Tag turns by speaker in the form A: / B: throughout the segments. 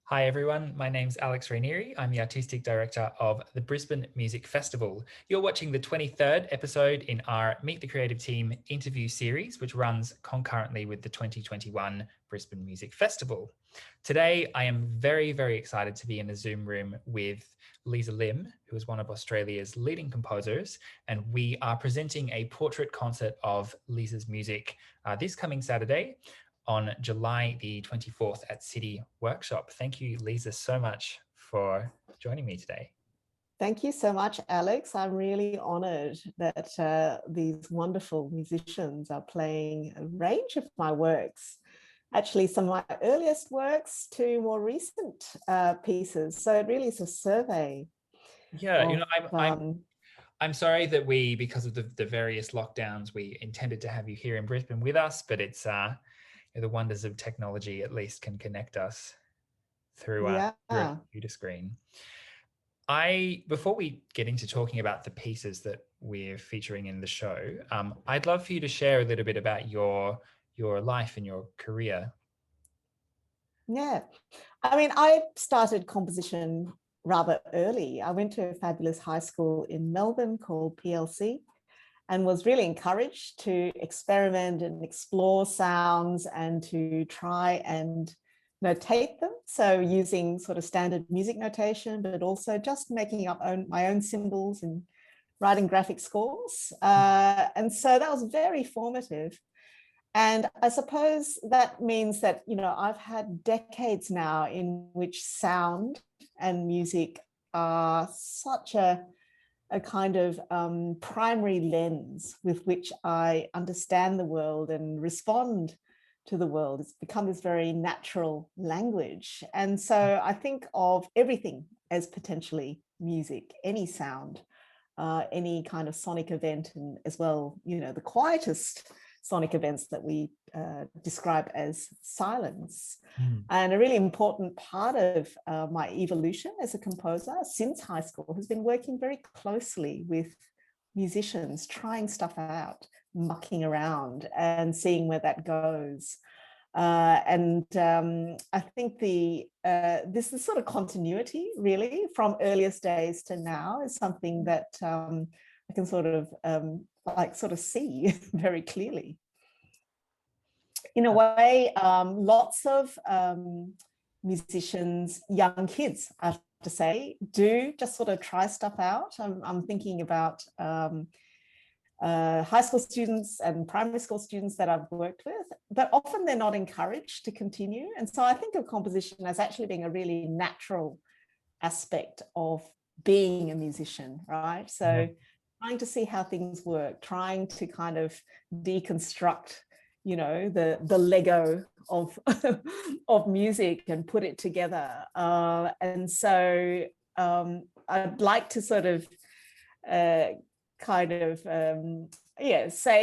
A: Hi everyone, my name's Alex Raineri. I'm the Artistic Director of the Brisbane Music Festival. You're watching the 23rd episode in our Meet the Creative Team interview series, which runs concurrently with the 2021 Brisbane Music Festival. Today, I am very, very excited to be in a Zoom room with Liza Lim, who is one of Australia's leading composers, and we are presenting a portrait concert of Liza's music this coming Saturday on July the 24th at City Workshop. Thank you, Liza, so much for joining me today.
B: Thank you so much, Alex. I'm really honored that these wonderful musicians are playing a range of my works, actually some of my earliest works to more recent pieces. So it really is a survey.
A: Yeah,
B: of,
A: I'm sorry that we, because of the various lockdowns, we intended to have you here in Brisbane with us, but it's the wonders of technology at least can connect us through a computer screen. Before we get into talking about the pieces that we're featuring in the show, I'd love for you to share a little bit about your life and your career.
B: Yeah, I mean, I started composition rather early. I went to a fabulous high school in Melbourne called PLC and was really encouraged to experiment and explore sounds and to try and notate them. So using sort of standard music notation, but also just making up my own symbols and writing graphic scores. And so that was very formative. And I suppose that means that, I've had decades now in which sound and music are such a kind of primary lens with which I understand the world and respond to the world. It's become this very natural language. And so I think of everything as potentially music, any sound, any kind of sonic event, and as well, the quietest sonic events that we describe as silence. And a really important part of my evolution as a composer since high school has been working very closely with musicians, trying stuff out, mucking around and seeing where that goes. I think this is sort of continuity really from earliest days to now is something that I can sort of see very clearly. In a way, lots of musicians, young kids, I have to say, do just sort of try stuff out. I'm thinking about high school students and primary school students that I've worked with, but often they're not encouraged to continue. And so I think of composition as actually being a really natural aspect of being a musician, right? So trying to see how things work, trying to kind of deconstruct, the Lego of of music and put it together. And so I'd like to sort of say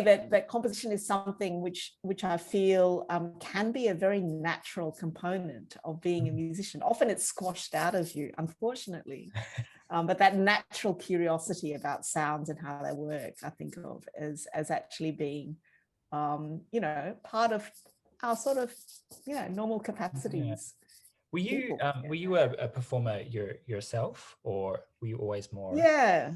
B: that composition is something which I feel can be a very natural component of being a musician. Often it's squashed out of you, unfortunately. But that natural curiosity about sounds and how they work, I think of as actually being, part of our sort of, normal capacities.
A: Yeah. Were you a performer yourself, or were you always more?
B: Yeah,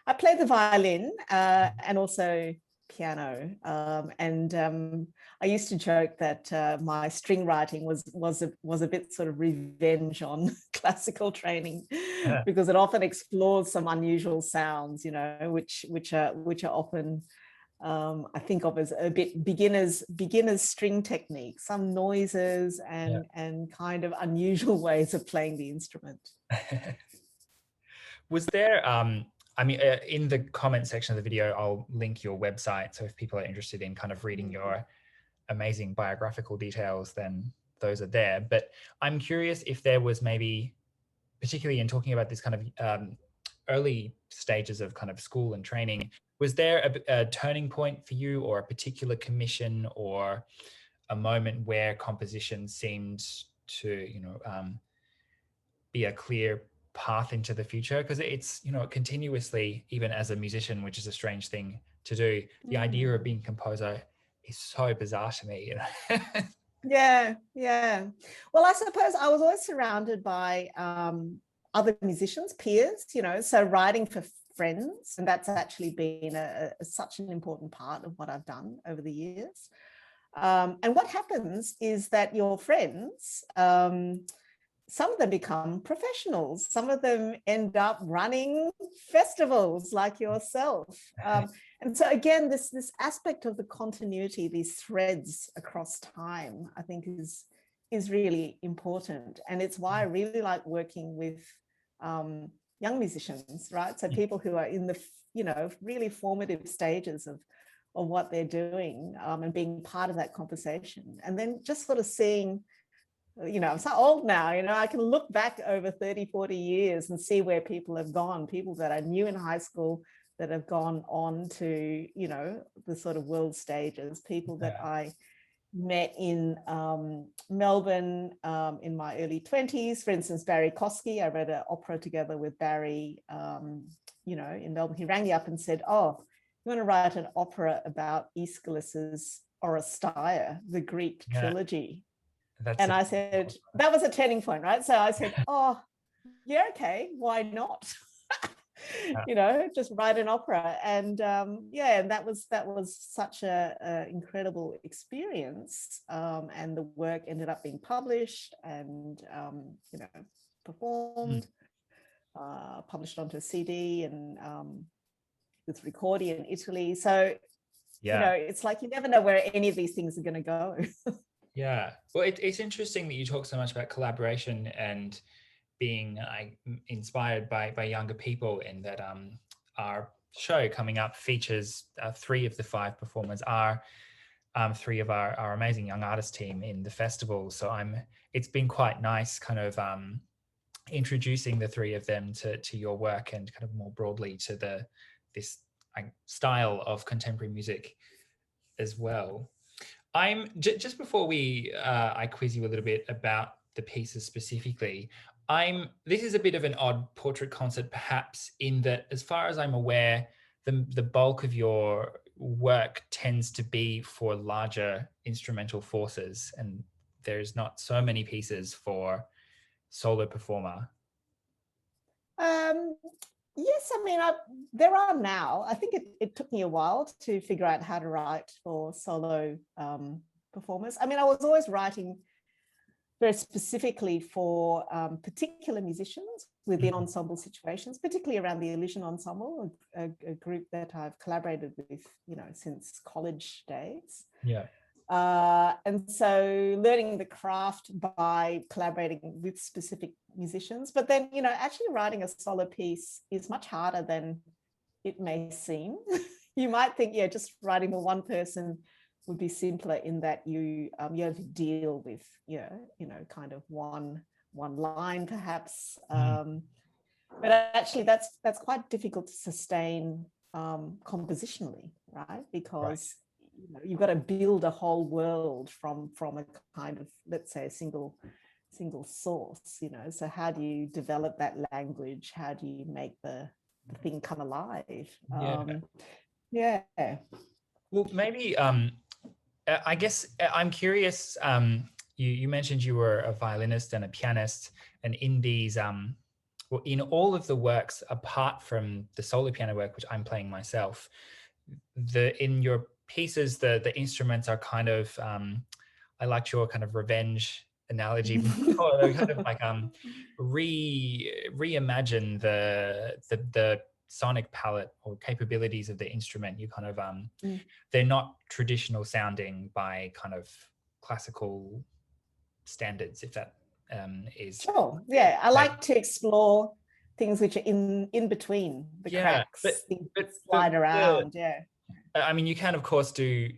B: I played the violin and also piano, I used to joke that my string writing was a bit sort of revenge on classical training because it often explores some unusual sounds, which are often I think of as a bit beginners string technique, some noises and kind of unusual ways of playing the instrument.
A: Was there, in the comment section of the video, I'll link your website. So if people are interested in kind of reading your amazing biographical details, then those are there. But I'm curious if there was maybe, particularly in talking about this kind of early stages of kind of school and training, was there a turning point for you, or a particular commission, or a moment where composition seemed to, be a clear path into the future? Because it's, continuously, even as a musician, which is a strange thing to do, the idea of being a composer is so bizarre to me.
B: Yeah, yeah. Well, I suppose I was always surrounded by other musicians, peers, so writing for friends, and that's actually been such an important part of what I've done over the years. And what happens is that your friends, some of them become professionals. Some of them end up running festivals like yourself. And so again, this aspect of the continuity, these threads across time, I think is really important. And it's why I really like working with young musicians, right? So people who are in the, really formative stages of what they're doing, and being part of that conversation. And then just sort of seeing, I'm so old now, I can look back over 30, 40 years and see where people have gone, people that I knew in high school that have gone on to, the sort of world stages, people that I met in Melbourne in my early 20s. For instance, Barry Kosky, I read an opera together with Barry, in Melbourne. He rang me up and said, oh, you want to write an opera about Aeschylus's Oresteia, the Greek trilogy? And I said, that was a turning point, right? So I said, oh, yeah, okay, why not? Just write an opera. And and that was such a incredible experience. And the work ended up being published and, performed, published onto a CD, and with recording in Italy. So, it's like you never know where any of these things are going to go.
A: Yeah. Well, it's interesting that you talk so much about collaboration and being inspired by younger people, in that our show coming up features 3 of the 5 performers are 3 of our amazing young artist team in the festival. So it's been quite nice kind of introducing the 3 of them to your work, and kind of more broadly to this style of contemporary music as well. I'm just before I quiz you a little bit about the pieces specifically. This is a bit of an odd portrait concert, perhaps, in that, as far as I'm aware, the bulk of your work tends to be for larger instrumental forces, and there's not so many pieces for solo performer.
B: Yes, I mean, there are now. I think it took me a while to figure out how to write for solo performers. I mean, I was always writing very specifically for particular musicians within ensemble situations, particularly around the Illusion Ensemble, a group that I've collaborated with, since college days.
A: Yeah.
B: And so learning the craft by collaborating with specific musicians, but then, actually writing a solo piece is much harder than it may seem. You might think, just writing for one person would be simpler, in that you have to deal with, kind of one line perhaps. But actually that's quite difficult to sustain compositionally, right? Because you've got to build a whole world from a kind of, let's say, a single source, so how do you develop that language? How do you make the thing come alive?
A: Well, maybe I guess I'm curious, you mentioned you were a violinist and a pianist, and in these well, in all of the works apart from the solo piano work, which I'm playing myself, in your pieces, the instruments are kind of I liked your kind of revenge analogy before. They kind of like reimagine the sonic palette or capabilities of the instrument. You kind of they're not traditional sounding by kind of classical standards, if that is
B: sure. Yeah, I like to explore things which are in between the cracks, things that slide around.
A: I mean, you can of course do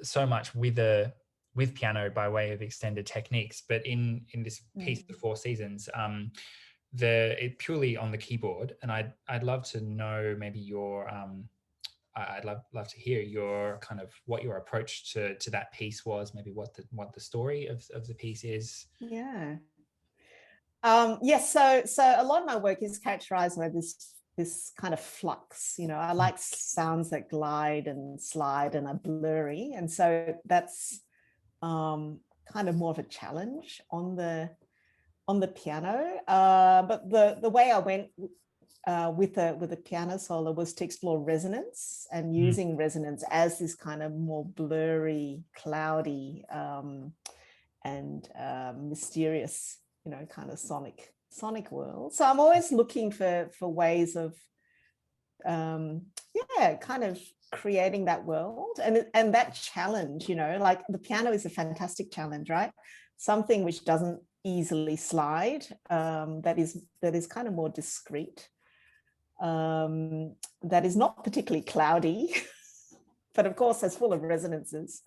A: so much with piano by way of extended techniques, but in this piece, The Four Seasons, it purely on the keyboard, and I'd love to know maybe your I'd love to hear your kind of what your approach to that piece was, maybe what the story of the piece is.
B: Yes, so a lot of my work is characterized by this kind of flux. I like sounds that glide and slide and are blurry, and so that's kind of more of a challenge on the piano. But the way I went with a piano solo was to explore resonance and using resonance as this kind of more blurry, cloudy, and mysterious, kind of sonic world. So I'm always looking for ways of kind of creating that world and that challenge, like the piano is a fantastic challenge, right? Something which doesn't easily slide, that is kind of more discreet, that is not particularly cloudy, but of course that's full of resonances.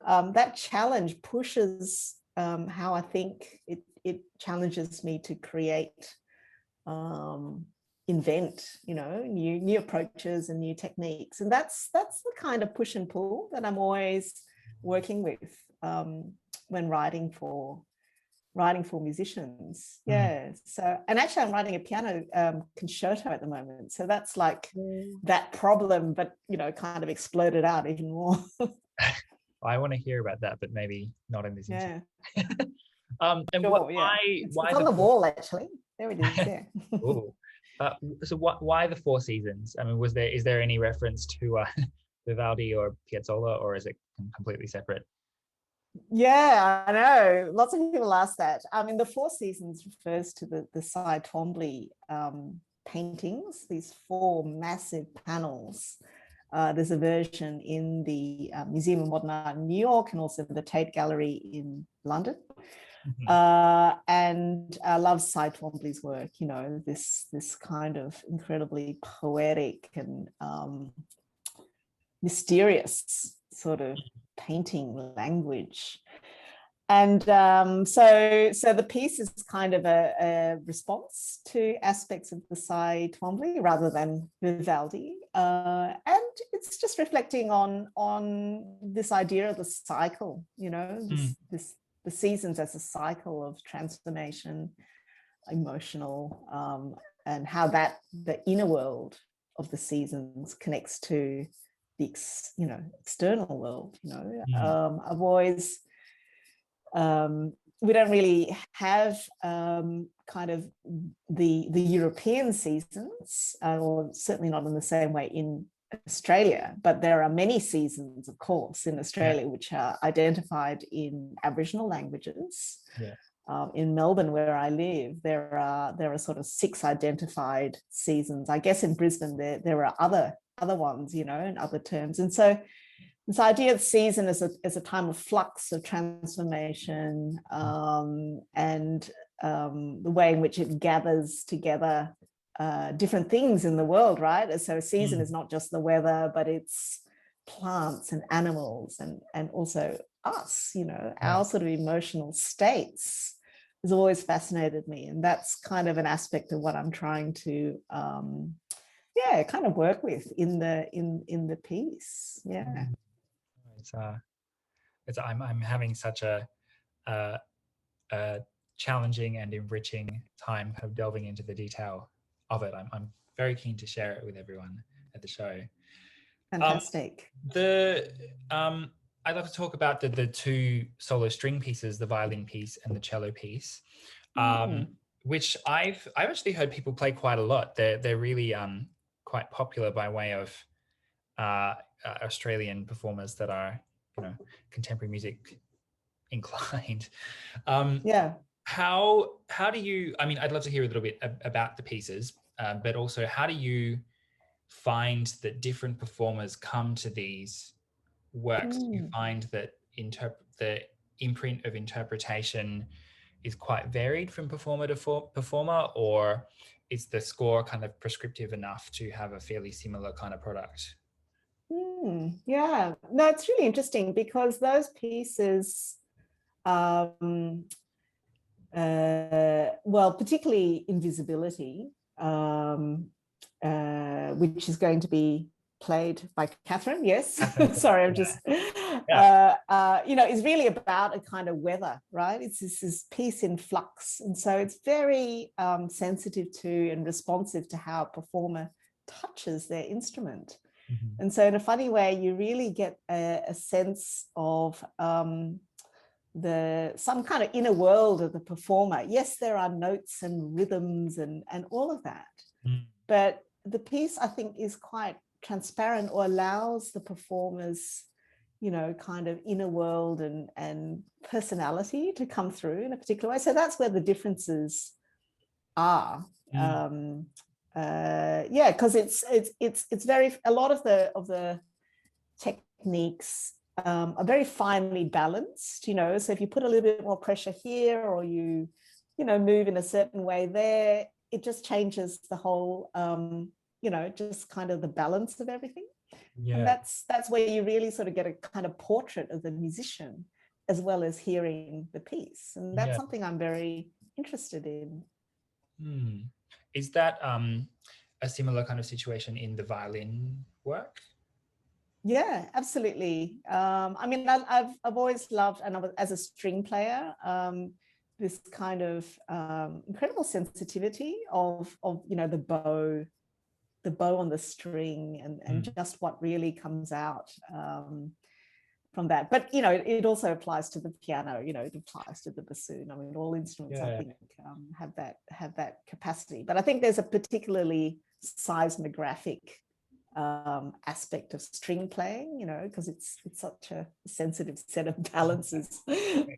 B: That challenge pushes how I think. It challenges me to create, invent, new approaches and new techniques, and that's the kind of push and pull that I'm always working with when writing for musicians. So, and actually I'm writing a piano concerto at the moment, so that's like that problem, but kind of exploded out even more.
A: I want to hear about that, but maybe not in this interview. And
B: sure, it's on the wall, actually. There it is. Yeah.
A: So why the Four Seasons? I mean, is there any reference to Vivaldi or Piazzolla, or is it completely separate?
B: Yeah, I know. Lots of people ask that. I mean, the Four Seasons refers to the Cy Twombly paintings, these 4 massive panels. There's a version in the Museum of Modern Art in New York and also the Tate Gallery in London. And I love Cy Twombly's work, this kind of incredibly poetic and mysterious sort of painting language. And so the piece is kind of a response to aspects of the Cy Twombly rather than Vivaldi. And it's just reflecting on this idea of the cycle, the seasons as a cycle of transformation, emotional, and how the inner world of the seasons connects to the external world. I've always we don't really have kind of the European seasons, or certainly not in the same way in Australia, but there are many seasons, of course, in Australia, which are identified in Aboriginal languages. In Melbourne, where I live, there are sort of 6 identified seasons. I guess in Brisbane there are other ones, and other terms. And so this idea of season as a time of flux, of transformation, and the way in which it gathers together different things in the world, right? So a season is not just the weather, but it's plants and animals and also us, our sort of emotional states has always fascinated me. And that's kind of an aspect of what I'm trying to kind of work with in the piece.
A: I'm having such a challenging and enriching time kind of delving into the detail of it. I'm very keen to share it with everyone at the show.
B: Fantastic.
A: I'd like to talk about the 2 solo string pieces, the violin piece and the cello piece, which I've actually heard people play quite a lot. They're really quite popular by way of Australian performers that are contemporary music inclined. How do you? I mean, I'd love to hear a little bit about the pieces, but also how do you find that different performers come to these works? Do you find that the imprint of interpretation is quite varied from performer to performer, or is the score kind of prescriptive enough to have a fairly similar kind of product?
B: Yeah, no, it's really interesting because those pieces, well, particularly Invisibility, which is going to be played by Catherine. Yes, sorry, I'm just, is really about a kind of weather, right? It's this piece in flux. And so it's very sensitive to and responsive to how a performer touches their instrument. And so in a funny way, you really get a sense of some kind of inner world of the performer. Yes, there are notes and rhythms and all of that, but the piece, I think, is quite transparent, or allows the performers, you know, kind of inner world and personality to come through in a particular way. So that's where the differences are. Yeah, because it's very, a lot of the techniques are very finely balanced, you know. So if you put a little bit more pressure here, or you know, move in a certain way there, it just changes the whole, you know, just kind of the balance of everything.
A: Yeah.
B: And that's where you really sort of get a kind of portrait of the musician, as well as hearing the piece. And that's something I'm very interested in.
A: Is that a similar kind of situation in the violin work?
B: Yeah, absolutely. I mean, I've always loved, and as a string player, this kind of incredible sensitivity of you know, the bow on the string, and just what really comes out from that. But you know, it also applies to the piano. You know, it applies to the bassoon. I mean, all instruments, I think, have that capacity. But I think there's a particularly seismographic aspect of string playing, you know, because it's such a sensitive set of balances.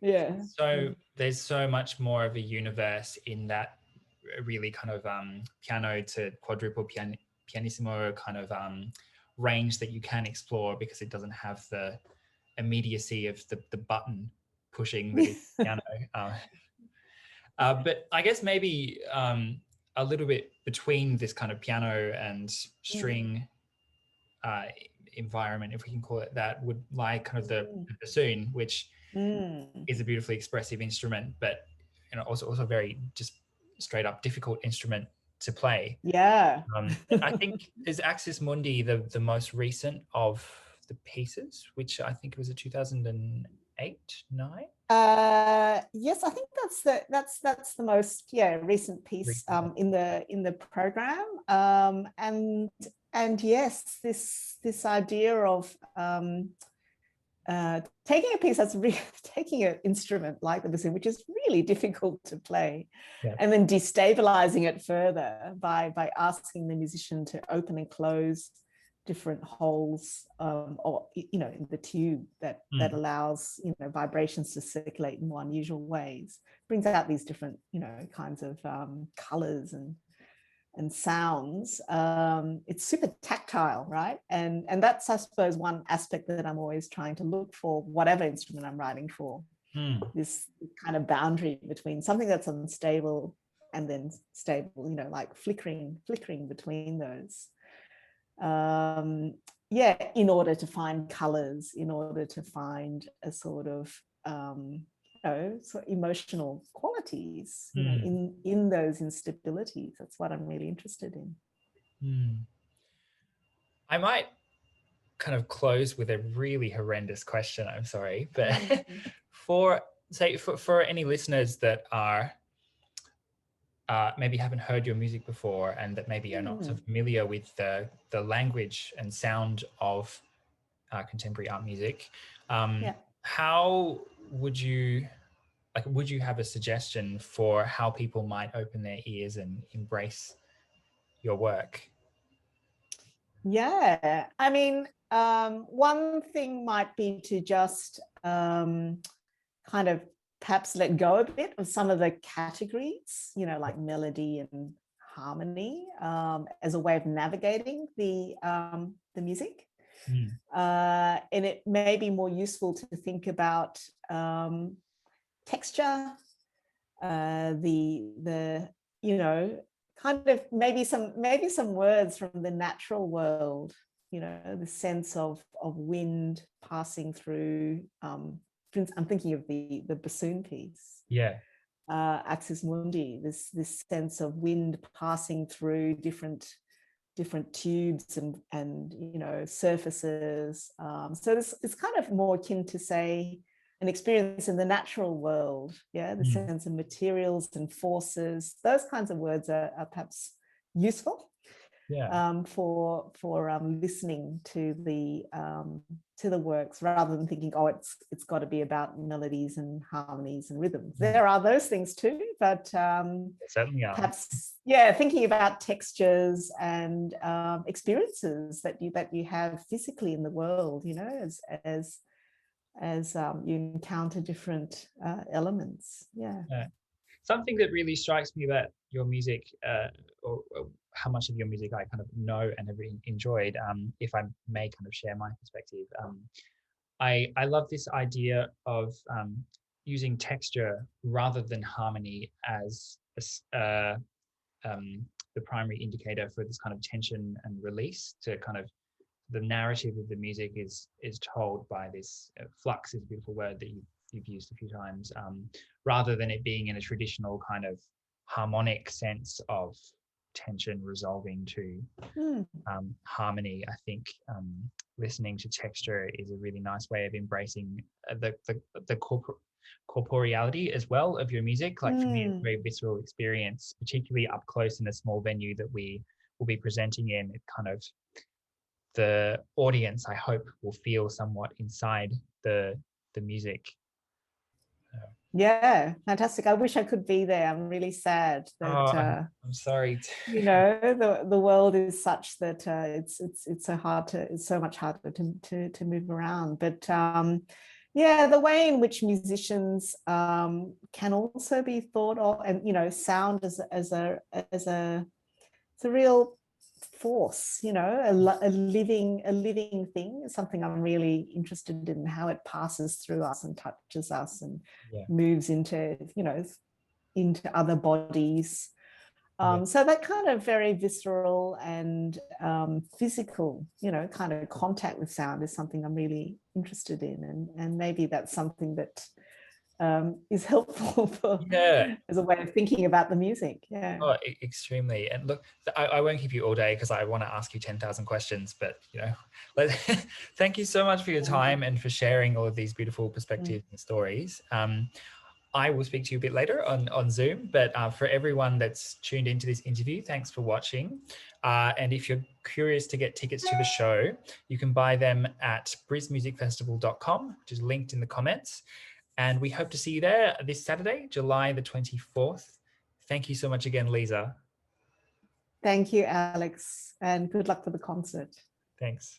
B: Yeah.
A: So there's so much more of a universe in that really kind of piano to quadruple pianissimo kind of range that you can explore, because it doesn't have the immediacy of the button pushing that is piano. But I guess maybe a little bit between this kind of piano and string environment, if we can call it that, would lie kind of the bassoon, which is a beautifully expressive instrument, but you know, also very just straight up difficult instrument to play.
B: Yeah.
A: I think is Accessmundi the most recent of the pieces, which I think was a 2008, 9.
B: Yes, I think that's the most recent piece in the program. And yes, this idea of taking a piece that's really taking an instrument like the bassoon, which is really difficult to play, and then destabilizing it further by asking the musician to open and close different holes, or you know, in the tube that allows, you know, vibrations to circulate in more unusual ways, brings out these different, you know, kinds of colors and sounds. It's super tactile, right? And that's, I suppose, one aspect that I'm always trying to look for, whatever instrument I'm writing for, this kind of boundary between something that's unstable and then stable, you know, like flickering between those. In order to find colors, in order to find a sort of sort of emotional qualities, you know, in those instabilities. That's what I'm really interested in.
A: I might kind of close with a really horrendous question. I'm sorry, but for any listeners that are maybe haven't heard your music before, and that maybe are not so familiar with the language and sound of contemporary art music, how would you have a suggestion for how people might open their ears and embrace your work?
B: Yeah, I mean, one thing might be to just kind of perhaps let go a bit of some of the categories, you know, like melody and harmony, as a way of navigating the music. And it may be more useful to think about texture, the you know, kind of maybe some words from the natural world, you know, the sense of wind passing through. I'm thinking of the bassoon piece. Accessmundi, this sense of wind passing through different tubes and you know, surfaces. So this is kind of more akin to, say, an experience in the natural world. The sense of materials and forces. Those kinds of words are perhaps useful. for listening to the works, rather than thinking, oh, it's got to be about melodies and harmonies and rhythms. There are those things too, but
A: certainly are.
B: Perhaps, yeah, thinking about textures and experiences that you have physically in the world, you know, as you encounter different elements. Yeah.
A: Something that really strikes me about your music, or how much of your music I kind of know and have enjoyed, if I may kind of share my perspective, I love this idea of using texture rather than harmony as the primary indicator for this kind of tension and release. To kind of, the narrative of the music is told by this flux, is a beautiful word that you've used a few times, rather than it being in a traditional kind of harmonic sense of tension resolving to harmony. I think listening to texture is a really nice way of embracing the corporeality as well of your music. Like for me, it's a very visceral experience, particularly up close in a small venue that we will be presenting in. It kind of, the audience, I hope, will feel somewhat inside the music.
B: Yeah, fantastic. I wish I could be there. I'm really sad that
A: I'm sorry.
B: You know, the world is such that it's so much harder to move around. But yeah, the way in which musicians can also be thought of, and you know, sound as a real force, you know, a living thing, is something I'm really interested in, how it passes through us and touches us and moves into, you know, into other bodies. So that kind of very visceral and physical, you know, kind of contact with sound is something I'm really interested in, and maybe that's something that is helpful for as a way of thinking about the music.
A: Oh, extremely. And look, I won't keep you all day because I want to ask you 10,000 questions, but you know, thank you so much for your time and for sharing all of these beautiful perspectives and stories. I will speak to you a bit later on Zoom, but for everyone that's tuned into this interview, thanks for watching. And if you're curious to get tickets to the show, you can buy them at brismusicfestival.com, which is linked in the comments. And we hope to see you there this Saturday, July the 24th. Thank you so much again, Liza.
B: Thank you, Alex, and good luck for the concert.
A: Thanks.